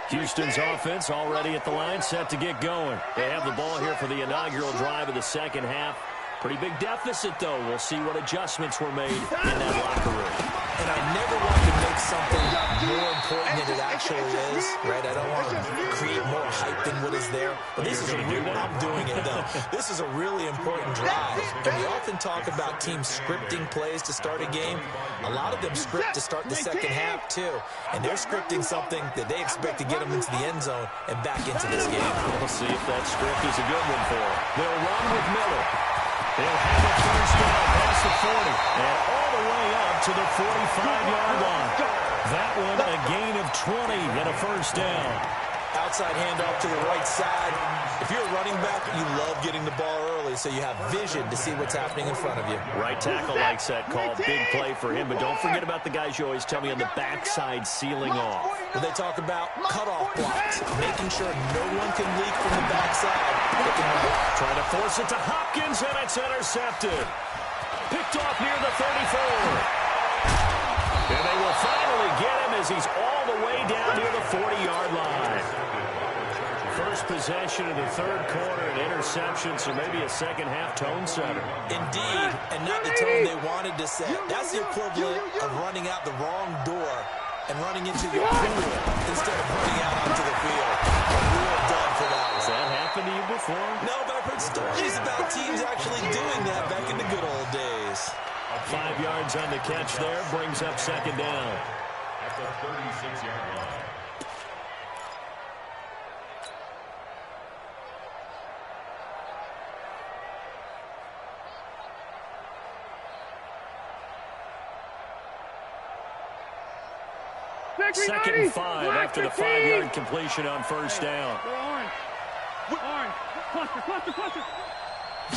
Houston's offense already at the line, set to get going. They have the ball here for the inaugural drive of the second half. Pretty big deficit, though. We'll see what adjustments were made in that locker room. And I never want to make something more important than it actually is, right? I don't want to create more hype than what is there. But this is a real, I'm doing it, though. This is a really important drive. And we often talk about teams scripting plays to start a game. A lot of them script to start the second half, too. And they're scripting something that they expect to get them into the end zone and back into this game. We'll see if that script is a good one for them. They'll run with Miller. They'll have a first down past the 40 and all the way up to the 45-yard line. That one a gain of 20 and a first down. Outside handoff to the right side. If you're a running back, you love getting the ball early so you have vision to see what's happening in front of you. Right tackle likes that call. Big play for him. But don't forget about the guys you always tell me on the backside sealing off. When they talk about cutoff blocks, making sure no one can leak from the backside. Trying to force it to Hopkins, and it's intercepted. Picked off near the 34. And they will finally get him as he's all the way down near the 40-yard line. First possession of the third quarter, an interception, so maybe a second-half tone setter. Indeed, and not the tone they wanted to set. That's the equivalent of running out the wrong door and running into your pool instead of running out onto the field. A real dud for that one. Has that happened to you before? No, but I've heard stories about teams actually doing that back in the good old days. 5 yards on the catch there, brings up second down. At the 36-yard line. Second and 5 after the 5-yard completion on first down. Orange. Cluster.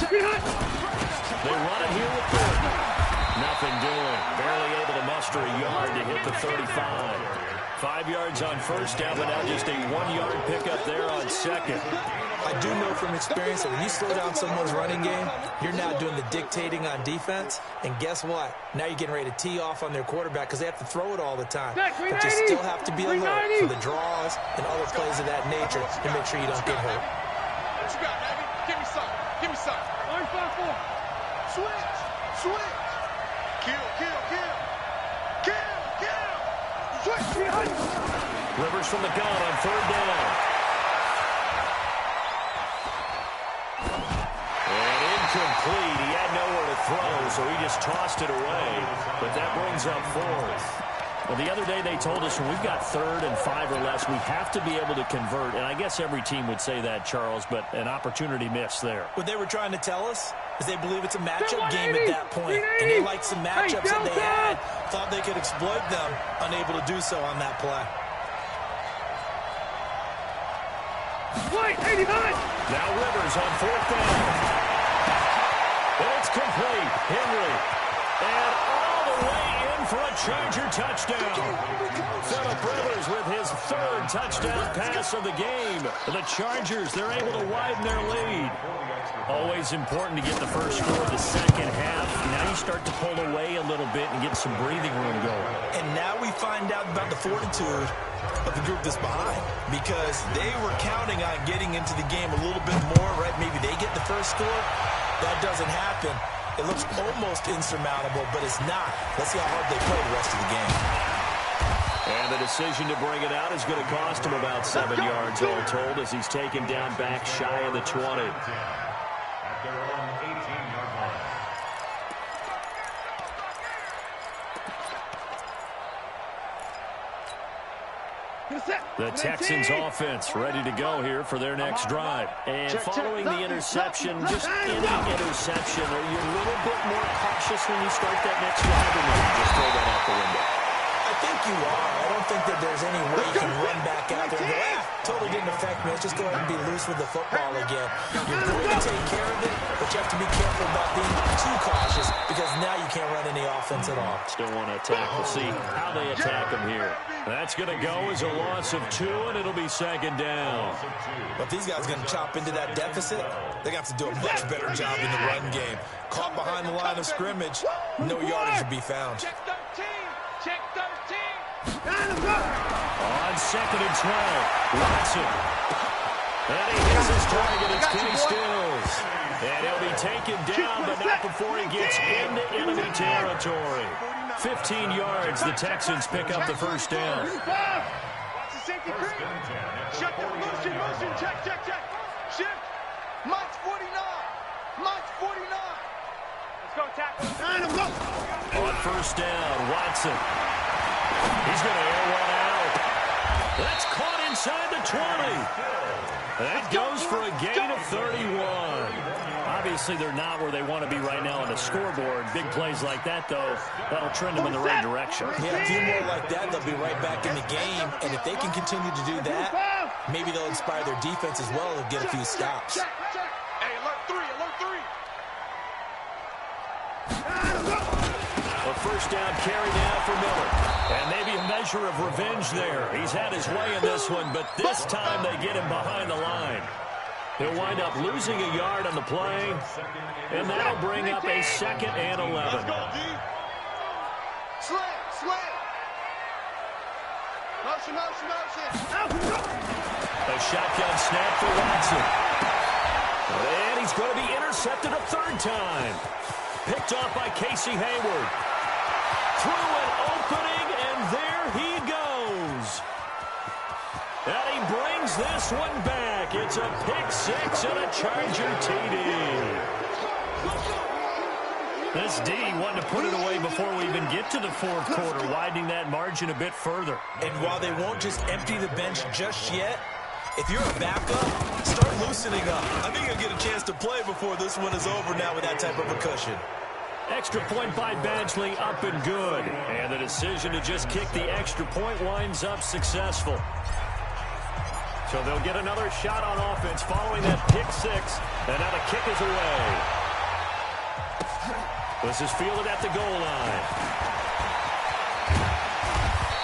They run it here with Gordon. Nothing doing. Barely able to muster a yard to hit the 35. 5 yards on first down, but now just a 1-yard pickup there on second. I do know from experience that when you slow down someone's running game, you're now doing the dictating on defense. And guess what? Now you're getting ready to tee off on their quarterback because they have to throw it all the time. But you still have to be alert for the draws and other plays of that nature to make sure you don't get hurt. What you got, baby? Give me some. Orange 5-4. Switch. Kill. Switch. Rivers from the gun on third down. And incomplete. He had nowhere to throw, so he just tossed it away. But that brings up fourth. Well, the other day they told us when we've got 3rd and 5 or less, we have to be able to convert. And I guess every team would say that, Charles, but an opportunity missed there. What they were trying to tell us is they believe it's a matchup game at that point. And they liked some matchups that they had, thought they could exploit them, unable to do so on that play. Wait, 89! Now Rivers on 4th down. And it's complete. Henry. And all the way in for a Charger touchdown. Phillip Rivers with his 3rd touchdown pass of the game. The Chargers, they're able to widen their lead. Always important to get the first score of the second half. Now you start to pull away a little bit and get some breathing room going. And now we find out about the fortitude of the group that's behind, because they were counting on getting into the game a little bit more, right? Maybe they get the first score. That doesn't happen. It looks almost insurmountable, but it's not. Let's see how hard they play the rest of the game. And the decision to bring it out is going to cost him about 7 yards all told, as he's taken down back shy of the 20. At their own 18-yard line. The Texans offense ready to go here for their next drive. And following the interception, just any interception, are you a little bit more cautious when you start that next drive, or maybe just throw that out the window? I think you are. I don't think that there's any way you can run back out there and go, totally didn't affect me. Let's just go ahead and be loose with the football again. You're going to take care of it, but you have to be careful about being too cautious, because now you can't run any offense at all. Still want to attack. We'll see how they attack them here. That's going to go as a loss of 2, and it'll be second down. But if these guys are going to chop into that deficit, they're going to have to do a much better job in the run game. Caught behind the line of scrimmage, no yardage to be found. Check 13. On second and 12, Watson. And he hits his target. It's Kenny Stills. And he'll be taken down, but not before he gets into enemy territory. 15 yards, the Texans pick up the first down. Check the motion, check. Shift. Mike's 49. Let's go, tackle. On first down, Watson. He's going to air one out. That's caught inside the 20. That goes for a gain of 31. Obviously, they're not where they want to be right now on the scoreboard. Big plays like that, though, that'll trend them in the right direction. Yeah, a few more like that, they'll be right back in the game. And if they can continue to do that, maybe they'll inspire their defense as well and get a few stops. Hey, alert 3. A first down carry now for Miller. And maybe a measure of revenge there. He's had his way in this one, but this time they get him behind the line. He'll wind up losing a yard on the play, and that'll bring up a 2nd and 11. Let's go, D. Slam. Motion. A shotgun snap for Watson. And he's going to be intercepted a 3rd time. Picked off by Casey Hayward. Through an opening, and there he goes. And he brings this one back. It's a pick 6 and a Charger TD. This D wanting to put it away before we even get to the fourth quarter, widening that margin a bit further. And while they won't just empty the bench just yet, if you're a backup, start loosening up. I think you'll get a chance to play before this one is over now with that type of a cushion. Extra point by Badgley, up and good. And the decision to just kick the extra point winds up successful. So they'll get another shot on offense following that pick six. And now the kick is away. This is fielded at the goal line.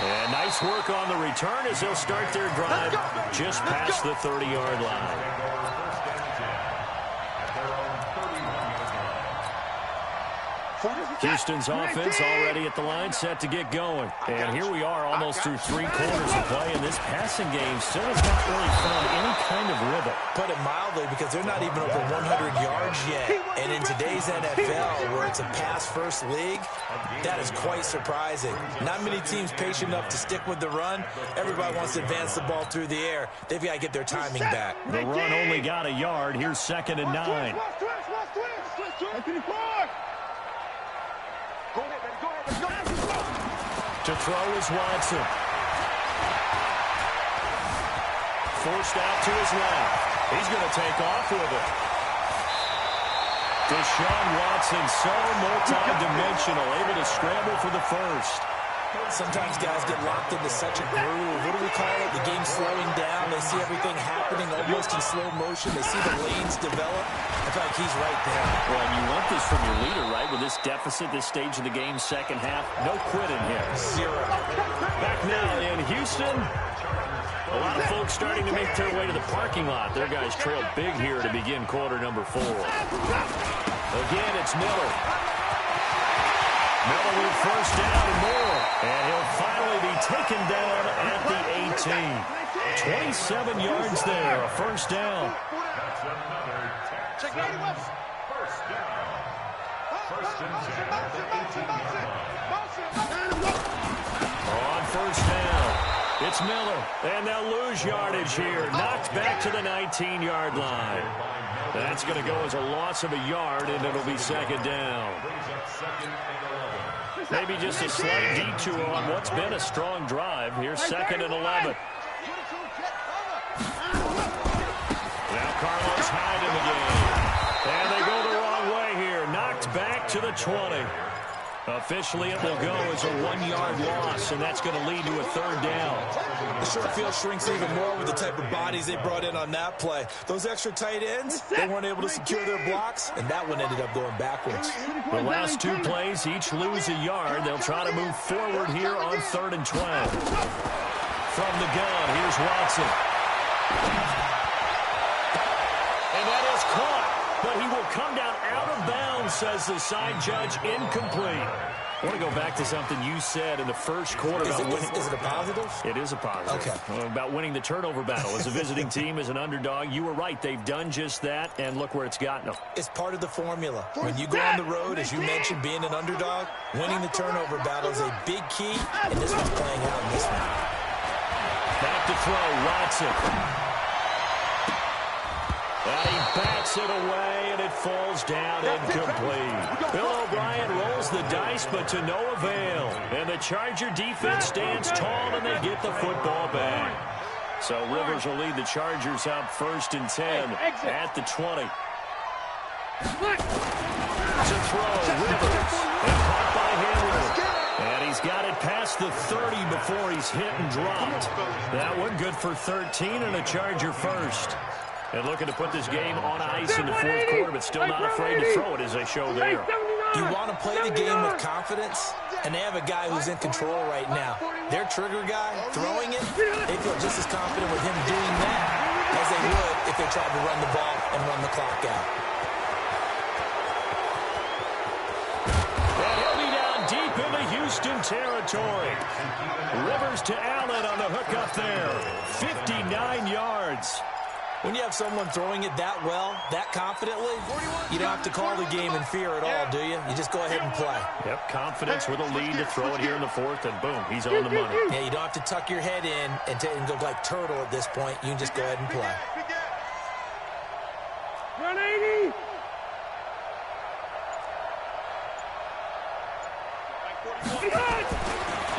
And nice work on the return as they'll start their drive just past the 30-yard line. Houston's offense already at the line, set to get going. And here we are almost through 3 quarters of play, and this passing game still has not really found any kind of rhythm. Put it mildly, because they're not even over 100 yards yet. And in today's NFL, where it's a pass-first league, that is quite surprising. Not many teams patient enough to stick with the run. Everybody wants to advance the ball through the air. They've got to get their timing back. The run only got a yard. Here's 2nd and 9. To throw is Watson. Forced out to his left. He's going to take off with it. Deshaun Watson, so multi-dimensional, able to scramble for the first. Sometimes guys get locked into such a groove. What do we call it? The game's slowing down. They see everything happening almost in slow motion. They see the lanes develop. I feel like he's right there. Well, and you want this from your leader, right? With this deficit, this stage of the game, second half, no quitting here. 0. Back now in Houston. A lot of folks starting to make their way to the parking lot. Their guys trailed big here to begin quarter number 4. Again, it's Miller. Miller with first down and more. And he'll finally be taken down at the 18. 27 yards there, a first down. That's another Tcagle1's first down. First and 10 at the 18-yard line. On first down, it's Miller. And they'll lose yardage here. Knocked back to the 19-yard line. That's going to go as a loss of a yard, and it'll be second down. Maybe just a slight detour on what's been a strong drive. Here's 2nd and 11. Now Carlos Hyde in the game. And they go the wrong way here. Knocked back to the 20. Officially, it will go as a 1-yard loss, and that's going to lead to a third down. The short field shrinks even more with the type of bodies they brought in on that play. Those extra tight ends, they weren't able to secure their blocks, and that one ended up going backwards. The last 2 plays each lose a yard. They'll try to move forward here on 3rd and 12. From the gun, here's Watson. And that is caught. But he will come down out of bounds, says the side judge, incomplete. I want to go back to something you said in the first quarter. Is it a positive? It is a positive. Okay. About winning the turnover battle. As a visiting team, as an underdog, you were right. They've done just that, and look where it's gotten them. It's part of the formula. When you go on the road, as you mentioned, being an underdog, winning the turnover battle is a big key, and this one's playing out in this one. Back to throw, Watson. And he bats it away, and it falls down incomplete. Bill O'Brien rolls the dice, but to no avail. And the Charger defense stands tall, and they get the football back. So Rivers will lead the Chargers out 1st and 10 at the 20. To throw, Rivers. And caught by Henry. And he's got it past the 30 before he's hit and dropped. That one good for 13 and a Charger first. And looking to put this game on ice in the fourth quarter, but still not afraid to throw it as they show there. You want to play the game with confidence, and they have a guy who's in control right now. Their trigger guy, throwing it, they feel just as confident with him doing that as they would if they tried to run the ball and run the clock out. And he'll be down deep into Houston territory. Rivers to Allen on the hook up there. 59 yards. When you have someone throwing it that well, that confidently, you don't have to call the game in fear at all, do you? You just go ahead and play. Yep, confidence with a lead to throw it here in the fourth, and boom, he's on the money. Yeah, you don't have to tuck your head in and go like turtle at this point. You can just go ahead and play. 180.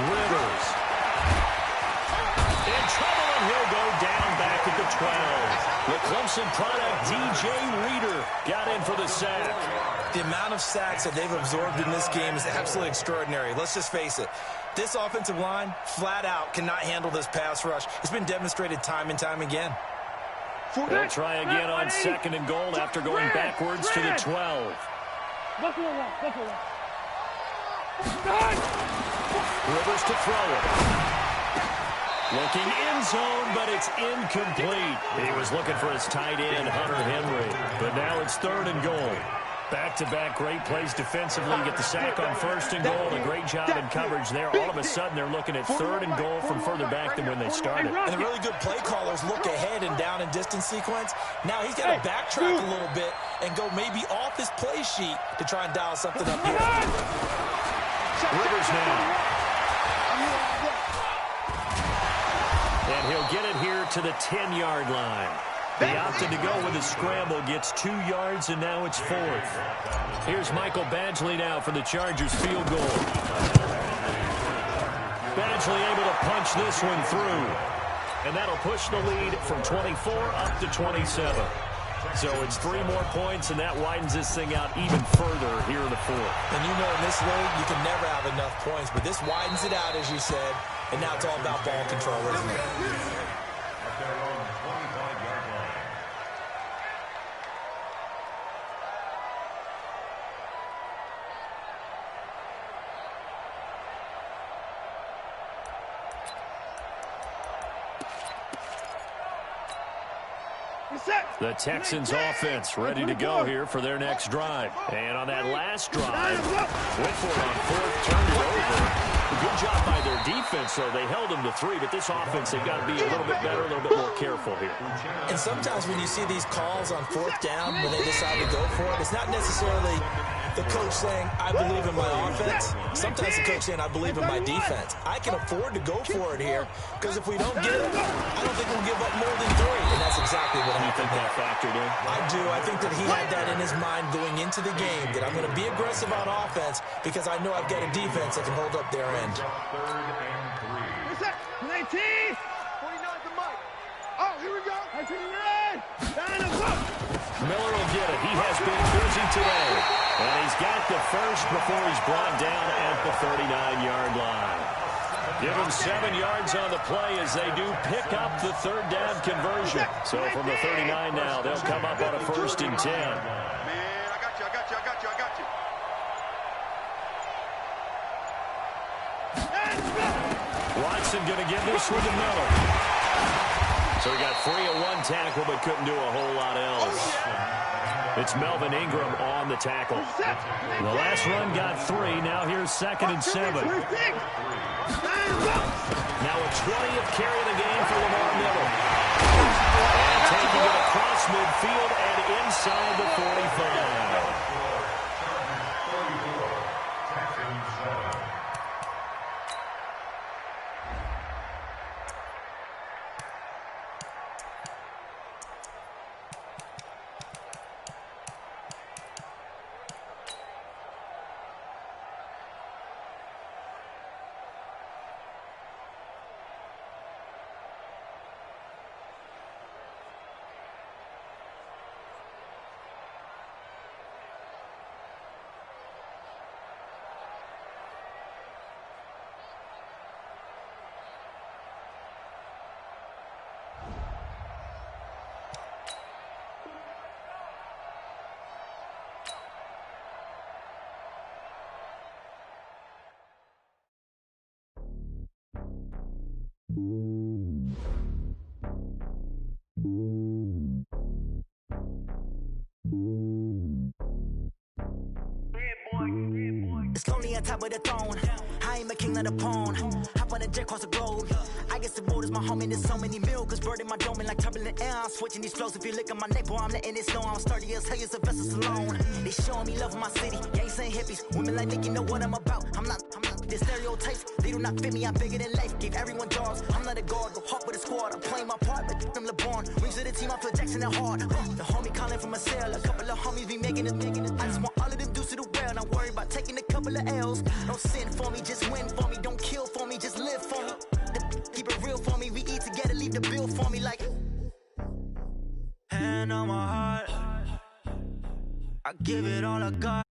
Rivers. In trouble, and he'll go down back at the 12. The Clemson product, DJ Reader, got in for the sack. The amount of sacks that they've absorbed in this game is absolutely extraordinary. Let's just face it. This offensive line, flat out, cannot handle this pass rush. It's been demonstrated time and time again. They'll try again on 2nd and goal after going backwards to the 12. Rivers to throw it. Looking in zone, but it's incomplete. He was looking for his tight end, Hunter Henry. But now it's 3rd and goal. Back-to-back great plays defensively. Get the sack on 1st and goal. A great job in coverage there. All of a sudden, they're looking at 3rd and goal from further back than when they started. And the really good play callers look ahead and down and distance sequence. Now he's got to backtrack a little bit and go maybe off his play sheet to try and dial something up here. Rivers now. And he'll get it here to the 10-yard line. He opted to go with a scramble, gets 2 yards, and now it's 4th. Here's Michael Badgley now for the Chargers field goal. Badgley able to punch this one through. And that'll push the lead from 24 up to 27. So it's 3 more points, and that widens this thing out even further here in the 4th. And you know in this league, you can never have enough points, but this widens it out, as you said, and now it's all about ball control, isn't it? The Texans offense ready to go here for their next drive. And on that last drive, went for it on 4th, turned it over. Good job by their defense, though. They held them to 3, but this offense, they've got to be a little bit better, a little bit more careful here. And sometimes when you see these calls on 4th down, when they decide to go for it, it's not necessarily the coach saying, I believe in my offense. Sometimes the coach saying, I believe in my defense. I can afford to go for it here, because if we don't get it, I don't think we'll give up more than 3. And that's exactly what I think that factored in. I do. I think that he had that in his mind going into the game, that I'm going to be aggressive on offense because I know I've got a defense that can hold up their end. 3rd and 3. 19. 49 the mic. Oh, here we go. 19. Miller will get it. He has been busy today. And he's got the first before he's brought down at the 39-yard line. Give him 7 yards on the play as they do pick up the 3rd down conversion. So from the 39 now, they'll come up on a 1st and 10. Man, I got you. Watson going to give this one to Miller. So he got free of 1 tackle but couldn't do a whole lot else. It's Melvin Ingram on the tackle. The last run got 3. Now here's 2nd and 7. Now a 20th carry of the game for Lamar Miller. And taking it across midfield and inside the 45. It's lonely on top of the throne. I ain't a king of the pawn. Hop on a jet across the globe. I guess the road is my home and there's so many milk. Bird in my dome and like turbulent air. I'm switching these flows. If you look at my neck, boy, I'm letting it slow. I'm sturdy as hell, it's a vessel alone. They showing me love in my city. Gangs and hippies. Women like Nick, you know what I'm about. I'm not the stereotypes. They do not fit me. I'm bigger than life. Give everyone jobs. I'm not a guard. Go hard with a squad. I'm playing my part, but I'm LeBron. Wings of the team, I feel Jackson and hard. The homie calling from a cell. A couple of homies be making it. I just want all of them dudes to do well. Not worry about taking a couple of L's. Don't sin for me, just win for me. Don't kill for me, for me like hand on my heart. I give it all I got.